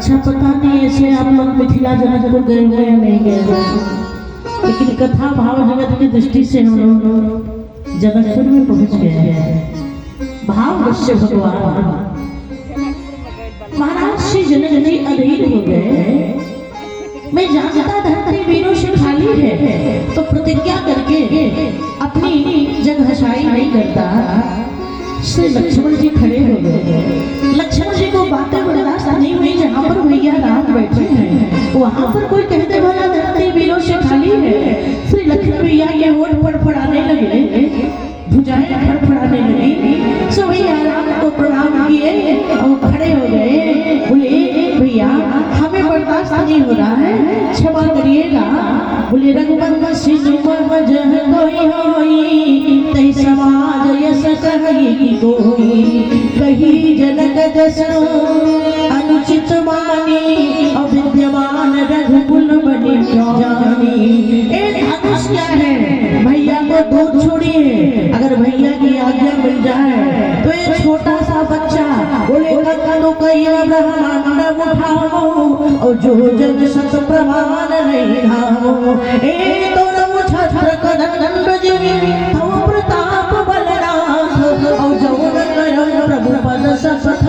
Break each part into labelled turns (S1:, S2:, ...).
S1: अच्छा पता नहीं ऐसे आप लोग मिथिला जनकपुर गए हुए या नहीं गए हुए, लेकिन कथा भाव जगत की दृष्टि से हम लोग जनकपुर में पहुंच गए हैं। भाव वश्य भगवान महाराज श्री जनक जी अधीर हो गए। मैं जानता धरती वीरों से खाली है, तो प्रतिज्ञा करके अपनी जगहशाई नहीं करता। श्री लक्ष्मण जी खड़े हो गए। लक्ष्मण जी को बातें बर्दाश्त नहीं हुई। जहाँ पर भैया राम बैठे हैं वहाँ पर कोई कहते भला धरती वीरों से खाली है। श्री लक्ष्मण भैया के होठ फड़फड़ाने लगे, भुजाएं फड़फड़ाने लगी। सो भैया राम को प्रणाम किए और खड़े हो गए। बोले भैया हमें बर्दाश्त नहीं हो रहा है, क्षमा करिएगा। बोले रघुवंश सिंधु जह कोई होई तै समाज यस कही कोई कही जनक जस अनुचित मानी अविद्यमान रघुकुल बनी जानी। एक धनुष क्या है, भैया को दूर छोड़िए। अगर भैया की आज्ञा मिल जाए तो ये छोटा सा बच्चा बोले कदों कहिया ब्रह्मांड उठाओ और जो जग सत प्रमाण नहीं धामो। ए तो नमो छत्र कदंड जीवी तव प्रताप बलराम और जो न प्रभु पद सपथ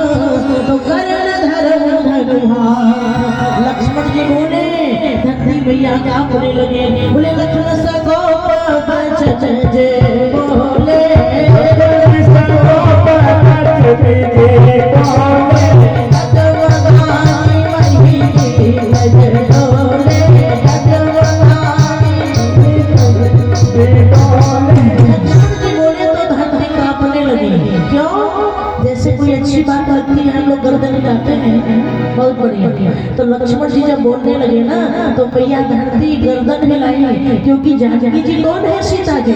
S1: तो करण धर्म धनुहार। लक्ष्मण जी बोले धरती भैया क्या बोले लगे। बोले लक्ष्मण सको बच जय बोले अच्छी बात होती है हम लोग गर्दन हिलाते हैं, बहुत बढ़िया। तो लक्ष्मण जी जब बोलने लगे ना तो भैया धरती गर्दन हिलाई, क्योंकि जानकी जी कौन है, सीता जी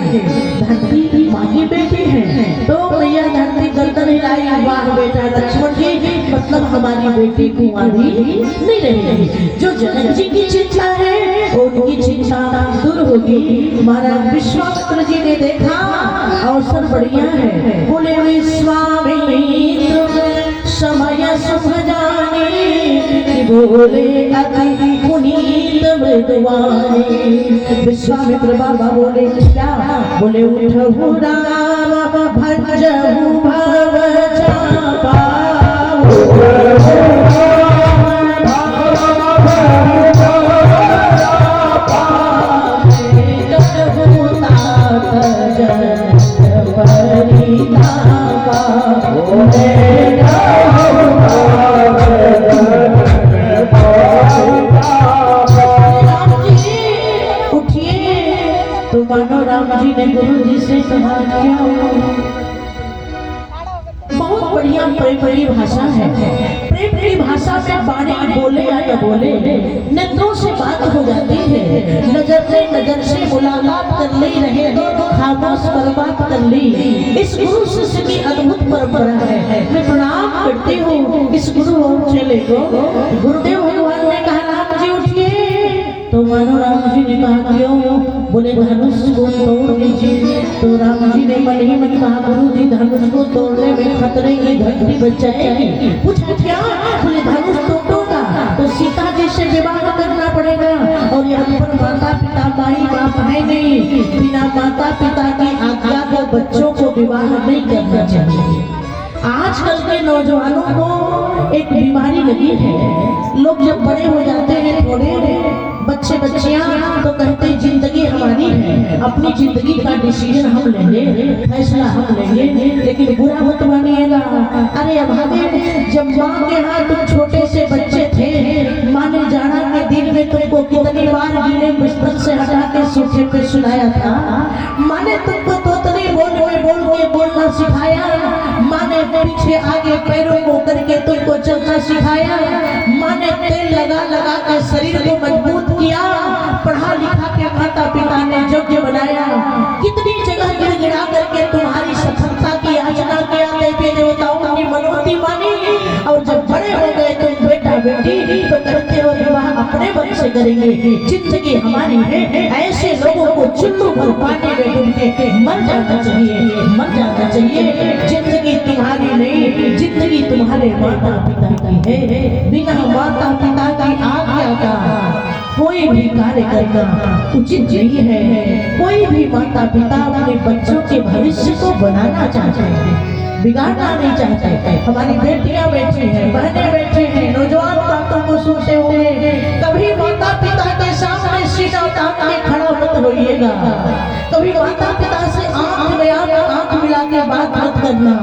S1: धरती माँ की बेटी है। तो भैया धरती गर्दन हिलाई, वाह बेटा लक्ष्मण जी मतलब हमारी बेटी कुंवारी नहीं रहेगी। जो जनक जी की चिंता है उनकी चिंता दूर होगी। महाराज विश्वामित्र जी ने देखा अवसर बढ़िया है। बोले विश्वामित्र समय सुख जाने बोले अति पुनीत मृदुवाने। विश्वामित्र बाबा बोले क्या, बोले उठहु राम भजहु भव चापा राम जी ने गुरु जी से कहा क्या। बहुत बढ़िया प्रेम भाषा है। प्रेम की भाषा में बाणी बोले या न बोले नेत्रों से बात हो जाती है। नजर से मुलाकात कर ली रहे तो खामोश बर्बाद कर ली। इस गुरु शिष्य की अद्भुत परंपरा है। मैं प्रणाम करती हूँ इस गुरु और चेले को। गुरुदेव भगवान ने कहा राम जी उठिए, तो मानो राम जी ने कहा क्यों। बोले धनुष को तोड़ दीजिए। तो राम जी ने मन ही मन कहा गुरु जी धनुष को तोड़ने में खतरे की घंटी बच जाएगी। पूछा क्या, बोले धनुष तोड़ूंगा तो सीता जी से विवाह करना पड़ेगा और यहाँ पर माता पिता माई बाप है नहीं। बिना माता पिता की आज्ञा को बच्चों को विवाह नहीं करना चाहिए। आजकल के नौजवानों को एक बीमारी लगी है। लोग जब बड़े हो जाते हैं थोड़े बच्चे बच्चियां तो कहते हैं जिंदगी हमारी है, अपनी जिंदगी का डिसीजन हम लेंगे, फैसला हम लेंगे। लेकिन बुरा मत मानिएगा। अरे अभागे जब माँ के यहाँ तुम छोटे से बच्चे थे, माँ ने जाना के दिन में तुमको कितनी बार गीले बिस्तर से हटा के सूखे पे सुलाया था। माँ ने तुमको तोतली बोल के बोलना सिखाया। माँ ने पीछे आगे पैरों को करके तुमको चलना सिखाया। माँ ने तेल लगा लगा के शरीर को मजबूत किया। पढ़ा लिखा के माता पिता ने योग्य बनाया। कितनी जगह गिड़गिड़ा करके तुम्हारी सफलता की याचना किया, देवी देवताओं की मनोती मानी। और जब बड़े हो गए तुम बेटा बेटी तो करते हो विवाह अपने मन से करेंगे, जिंदगी हमारी है, ऐसे लोगों को चुल्लू भर पानी में डूब के मर जाना चाहिए, मर जाना चाहिए। जिंदगी तुम्हारी नहीं, जिंदगी तुम्हारे माता पिता की है। बिना माता पिता की आज्ञा का कोई भी कार्य करना उचित नहीं है। कोई भी माता पिता अपने बच्चों के भविष्य को बनाना चाहते हैं, बिगाड़ना नहीं चाहते। हमारी बेटियां बैठी हैं, बहनें बैठी हैं, नौजवान बातों को सुनते हुए कभी माता पिता के सामने सीना ताक के खड़ा मत होइएगा। कभी माता पिता से आंख में आंख मिला के बात मत करना।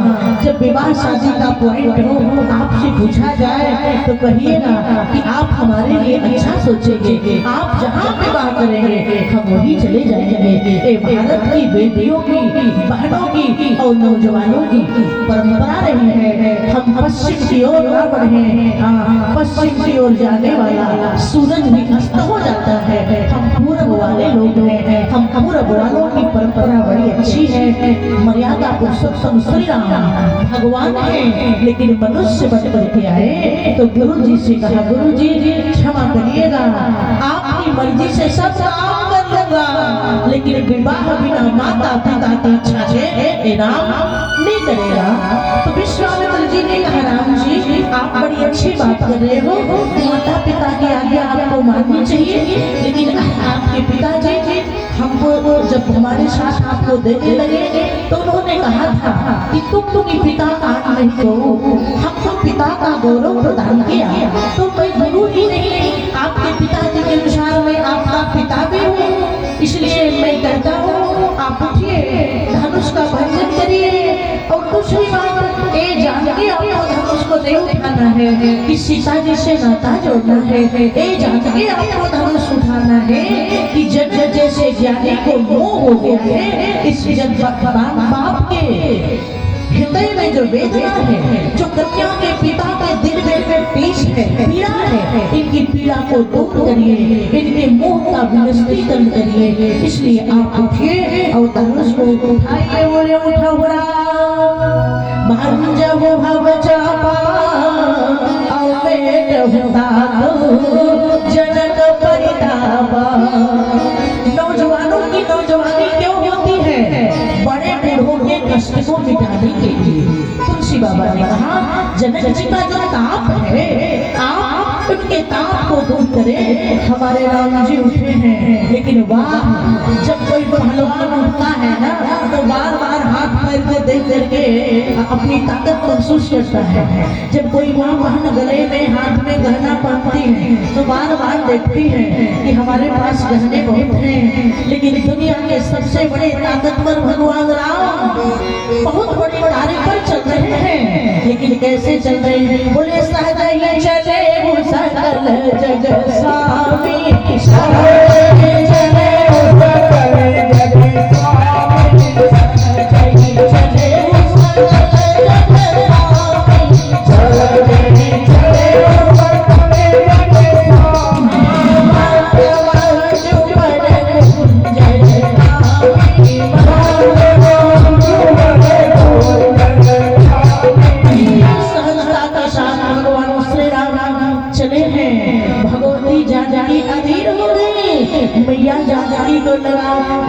S1: जब विवाह शादी का पॉइंट हो, आपसे पूछा जाए तो कहिएगा कि आप हमारे लिए अच्छा सोचेंगे, आप जहाँ विवाह करेंगे हम वहीं चले जाएंगे। ये भारत की बेटियों की, बहनों की और नौजवानों की परंपरा रही है। हम पश्चिम की ओर न बढ़े, पश्चिम की ओर जाने वाला सूरज भी अस्त हो जाता है। हम पूरब वाले लोग हैं, हम पूरब वालों की परंपरा बड़ी अच्छी है। मर्यादा पुरुषोत्तम श्री राम भगवान है, लेकिन मनुष्य बन करके आए तो गुरु जी से कहा, गुरु जी क्षमा करिएगा, आपकी मर्जी से सब काम कर लूंगा, लेकिन विवाह बिना माता पिता की इच्छा से राम नहीं करेगा। तो विश्वामित्र जी ने कहा, राम जी आप बड़ी अच्छी बात कर रहे हो, माता पिता की आज्ञा आपको माननी चाहिए, लेकिन आपके पिताजी हमको जब हमारे साथ आपको देखने लगे तो उन्होंने कहा था कि तुम ही पिता आज नहीं हो, हमको पिता का गौरव प्रदान किया, तो मैं गुरु ही नहीं, आपके पिताजी के अनुसार मैं आपका पिता भी हूँ। इसलिए मैं कहता हूँ आप उठिए, धनुष का भंजन करिए और दूसरी बात ये जान के आपको धनुष को नहीं उठाना है कि सीता जी से नाता जोड़ना है। ये जान के आपको धनुष उठाना है कि जब जैसे ज्ञानी को मोह हो गया है, इस बाप के हृदय में जो वेदना है, जो कन्या के पिता के दिल में पीस है, पीड़ा है, इनकी पीड़ा को दूर करिए, इनके मोह का विनष्टीकरण करिए। इसलिए आप उठिए और धनुष को उठाइए, बोले उठा भंजब भव चापा जनक परितापा। नौजवानों की नौजवानी क्यों होती है? बड़े बूढ़ों के कष्ट को मिटाने के लिए। तुलसी बाबा ने कहा, जनक जी का जो ताप है, आप उनके ताप को दूर करें। हमारे राम जी उठे हैं, लेकिन वाह, जब कोई पहलवान उठता है ना तो बार बार हाथ पैर को देख करके अपनी ताकत महसूस करता है। जब कोई माँ बहन गले में हाथ में गहना पहनती है तो बार बार देखती है कि हमारे पास गहने बहुत हैं, लेकिन दुनिया के सबसे बड़े ताकतवर भगवान राम बहुत बड़े कार्य पर चल रहे हैं, लेकिन कैसे चल रहे हैं? बोले सहज चले सकल जग स्वामी, सहज चले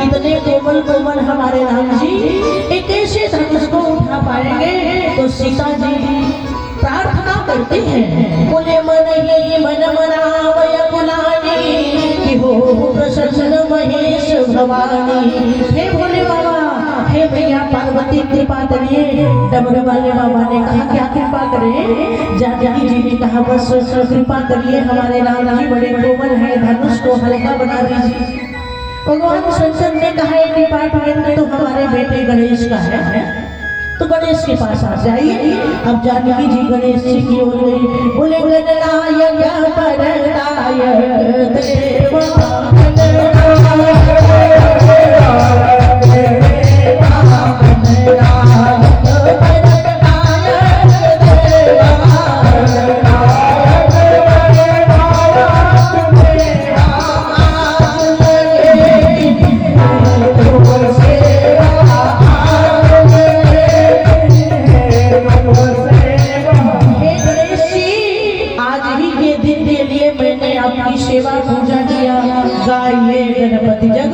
S1: इतने कोमल कोमल हमारे राम जी एक ऐसे धनुष को उठा पाएंगे। तो सीता जी प्रार्थना करती हैं, बोले मन ही मन मनावय कुलानी कि हो प्रसन्न महेश भवानी। हे भोले बाबा, हे भैया पार्वती कृपा करिए। डमरू वाले बाबा ने कहा क्या कृपा करें? जानकी जी ने कहा बस कृपा करिए, हमारे राम जी बड़े कोमल है, धनुष को हल्का बना दीजिए। भगवान शंकर ने कहा एक डिपार्टमेंट तो हमारे बेटे गणेश का है, तो गणेश के पास आ जाइए। अब जानकी जी गणेश जी की ओर गई, बोले गणनायक परदायक देवा आपकी सेवा पूजा किया। गाइए गणपति जग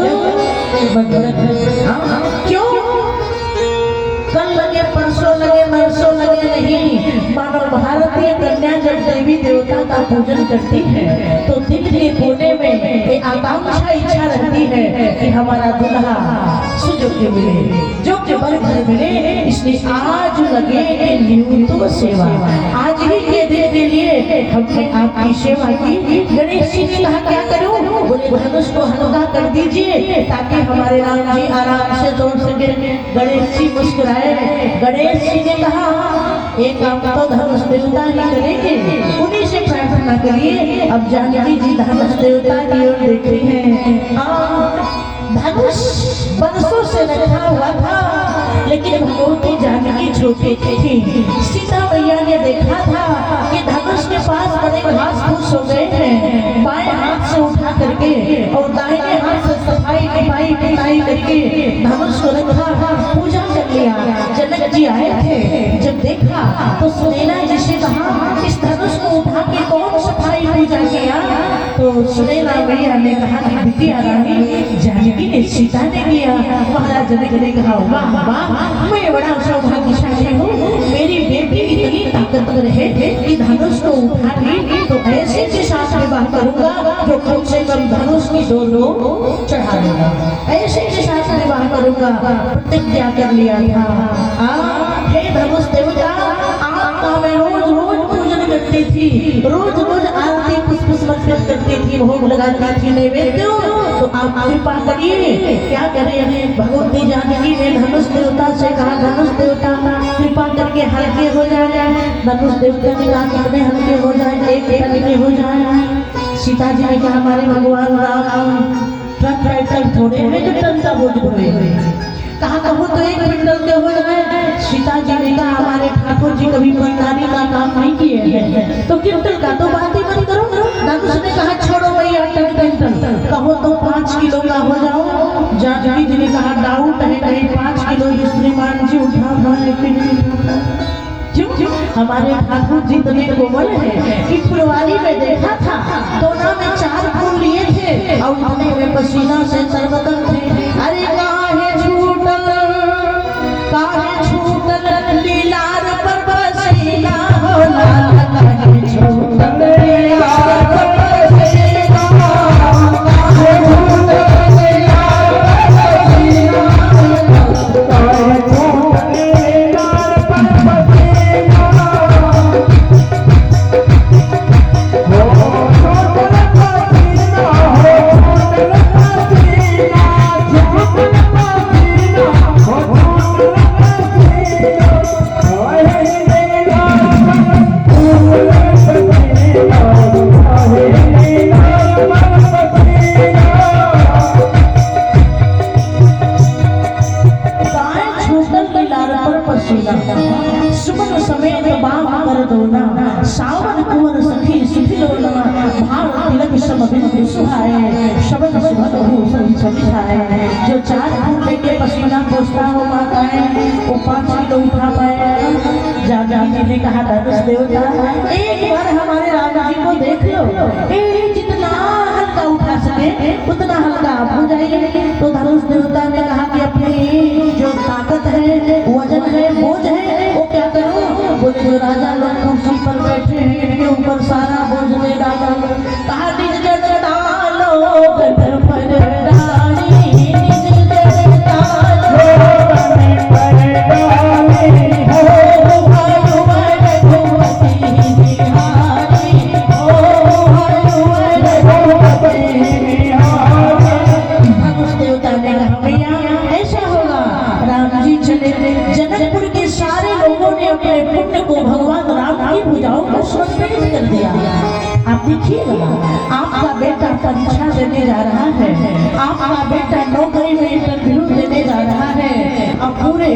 S1: क्यों कल लगे परसों लगे नरसों लगे नहीं, मानव भारतीय कन्या जब देवी देवता का पूजन करती है तो दिल के कोने में एक आकांक्षा इच्छा रहती है कि हमारा दुल्हा सुजोग्य मिले, योग्य वर घर मिले। इसलिए आज लगे न्यूनतम सेवा, आज ही के दिन के लिए हमने आपकी सेवा की। गणेश जी ने कहा क्या करूं? बोले धनुष को हल्का कर दीजिए ताकि हमारे राम जी आराम से दौड़ सके। गणेश जी मुस्कुराए। गणेश जी ने कहा एक काम तो धनुष देवता ही करेंगे, उन्हीं से प्रार्थना करिए। अब जानकी जी धनुष देवता की ओर देख रही हैं। धनुष बरसों से रखा हुआ था, लेकिन भगवती जानकी छोटी थी। सीता मैया ने देखा था कि धनुष के पास बड़े घास फूस हो गए हैं, बाएं हाथ से उठा करके और दाहिने हाथ से सफाई निभाई पिटाई करके धनुष को रखा, पूजा कर लिया। जनक जी आए थे, जब देखा तो सुनैना जी से कहा इस धनुष को उठा के कौन सफाई पूजा किया? तो सुनैना मैया ने कहा कि बिटिया रानी जानकी ने सीता ने किया। महाराज जनक ने कहा वाह वाह, मैं बड़ा सौभाग्यशाली हूँ, मेरी बेटी इतनी ताकतवर है कि धनुष को उठा ली तो ऐसे के साथ विवाह करूंगा जो कम से कम धनुष की दोनों चढ़ा देगा, ऐसे के साथ विवाह करूंगा। प्रतिज्ञा कर लिया था। हे धनुष देवता, आपका मैं रोज रोज पूजन करती थी, रोज रोज आरती पुष्प समर्पित करती थी, भोग लगाती थी, नैवेद्य। तो आप कृपा करिए। क्या करें? भगवती जानकी ने धनुष देवता से कहा धनुष देवता कृपा करके हल्के हो जाए। धनुष देवता ने कहा कितने हल्के हो जाए? एक हल्के हो जाए। सीता जी ने कहा हमारे भगवान राम ट्रक ट्रैक्टर थोड़े हैं जो टन का बोझ ढोए। कहा कहो तो एक क्विंटल के हो जाए। सीता जी ने कहा हमारे ठाकुर जी कभी ईमानदारी का काम नहीं किए हैं तो क्विंटल का तो बात ही मत करो। धनुष ने कहा छोड़ो भैया क्विंटल, कहो तो 5 किलो का हो जाओ। जानकी जी ने कहा डाउट है कहीं 5 किलो श्रीमान जी उठा क्यों? हमारे ठाकुर जी इतने कोमल है कि फुलवारी में देखा था दोनों में 4 फूल लिए थे और उन्हें में पसीना से सरबतन थे। अरे काहे छूटल लीलार पर पसीना हो लाल, काहे छूटल लीलार पर पसीना, काहे छूटल लीलार पर पसीना, काहे छूटल लीलार पर पसीना। सुमन समेत बाम कर दोना, सावन कुंवर सखी सुखिलोना, भाव तिलक सम बिंदु सुहाए, शबन सुमन भूषण छाए। जो 4 फूल लेके पसीना पोंछता हो माता है वो 5 किलो उठा पाए। जानकी ने कहा धनुष देवता एक बार हमारे राजा जी को देख लो, जितना हल्का उठा सके उतना हल्का आप हो जाइए। तो धनुष देवता ने कहा कि अपनी जो ताकत है, वजन है, बोझ है, वो क्या करूं? बोले जो राजा लोग कुर्सी पर बैठे हैं इनके ऊपर सारा बोझ ले डालो। कहा निज जन डालो गन पर डाली, निज जन डालो गन पर डाली, हो हनुमान रघुपति बिहारी, हो हनुमान रघुपति बिहारी। धनुष देवता ने कहा भैया ऐसा होगा। राम जी चले, जनकपुर के सारे लोगों ने अपने पुण्य को भगवान राम की भुजाओं पर समर्पित कर दिया। आप देखिएगा आपका बेटा परीक्षा देने जा रहा है, आपका बेटा नौकरी में इंटरव्यू देने जा रहा है। अब पूरे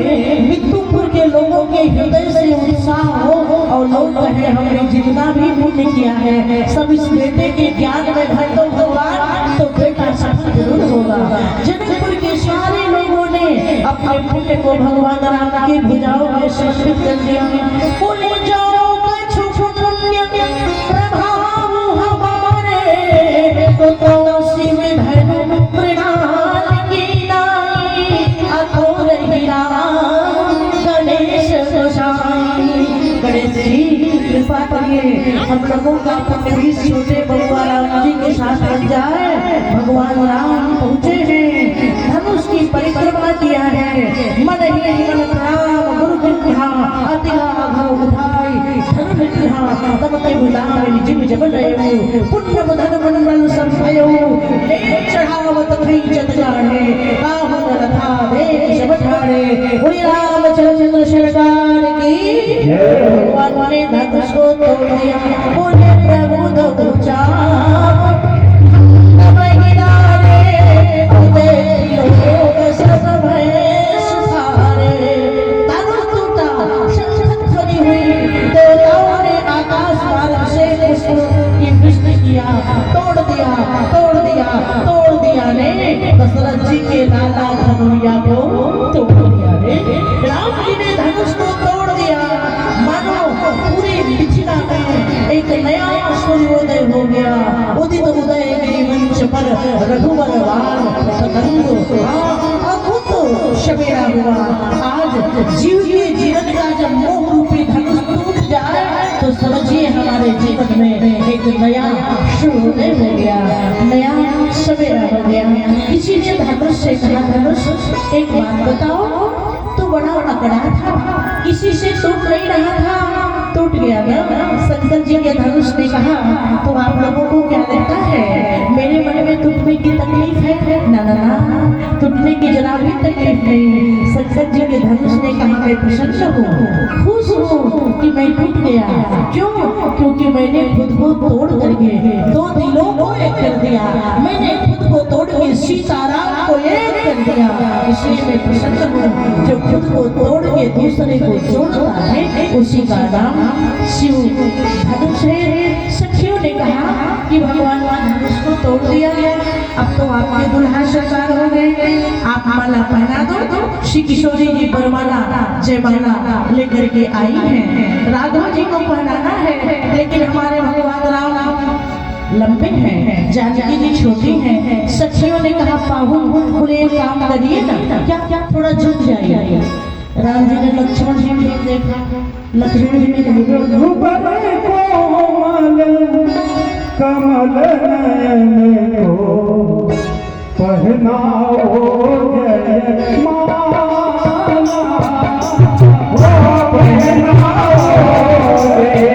S1: मित्तुपुर के लोगों के हृदय से उत्साह हो और लोग कहे हमने जितना भी पुण्य किया है सब इस बेटे के ज्ञान में भर दो भगवान, तो बेटा सफल जरूर होगा। जनकपुर के सारे लोगों ने अपने पुण्य को भगवान राम की भुजाओं में समर्पित कर दिया। बोले जाओ कछु पुण्य प्रभाव हमारे कर्मों का पुण्य भी छोटे भगवान राम जी के साथ लग जाए। भगवान राम पहुँचे हैं, धनुष की परिक्रमा किया है, मन ही मन प्रणाम गुरु किन्हा अतिगा घाव उठाई धन मिठा तब के बुलावे जिम जब रहे पुण्य बधन मंडल संभयो ले चढ़ावत खई जत जाने काहन रथा देख सब ठाड़े बोले रामचंद्र सरकार की भगवान ने धनुष को तोड़ दिया बोले प्रभु तो चाप तब गिरारे उदे लोग सब भय सुधारे। धनुष टूटा शंख ध्वनि हुई, देवताओं ने आकाश मार्ग से उसको विष्ट किया, तोड़ दिया तोड़ दिया तोड़ दिया ने दशरथ जी के लाला धनुया को तोड़ दिया रे। राम जी ने धनुष को तोड़ दिया, मानो पूरी मिथिला में एक नया सूर्योदय हो गया। उदित उदय के मंच पर रघुवर वार अद्भुत सवेरा हुआ। आज जीव के जीवन का जब मोह रूपी धनुष टूट जाए तो समझिए हमारे जीवन में एक नया सूर्योदय हो गया, नया सवेरा हो गया। इसीलिए धनुष से कहा, धनुष एक बात बताओ, तो बड़ा अकड़ा था, किसी से टूट नहीं रहा था, टूट गया ना। शंकर जी के धनुष ने कहा तो आप लोगों को क्या लगता है मेरे मन में टूटने की तकलीफ है? ना ना ना, टूटने की जरा भी तकलीफ नहीं। शंकर जी के धनुष ने कहा मैं प्रसन्न हूँ, खुश हूँ कि मैं टूट गया। क्यों? क्योंकि मैंने खुद को तोड़ करके दो दिलों को एक कर दिया, मैंने खुद को तोड़ के सीताराम को एक कर दिया, इसलिए मैं प्रसन्न हूँ। जो खुद को तोड़ के दूसरे को जोड़ता है उसी का नाम शिव धनुष है। सखियों ने कहा कि भगवान धनुष को तोड़ दिया गया, अब तो आपके दुल्हा सरकार हो गए, आप माला पहना दो। श्री किशोरी जी बरमाला जयमाला लेकर के आई हैं, राघव जी को पहनाना है, लेकिन हमारे भगवान राम लंबे हैं, जानकी जी छोटी हैं। सखियों ने कहा पाहुन बोले काम करिए ना, क्या क्या थोड़ा झुक जाइए। राम जी ने लक्ष्मण जी को देखा, लक्ष्मण जी ने
S2: कमल नयन को पहनाओ जय माला, पहनाओ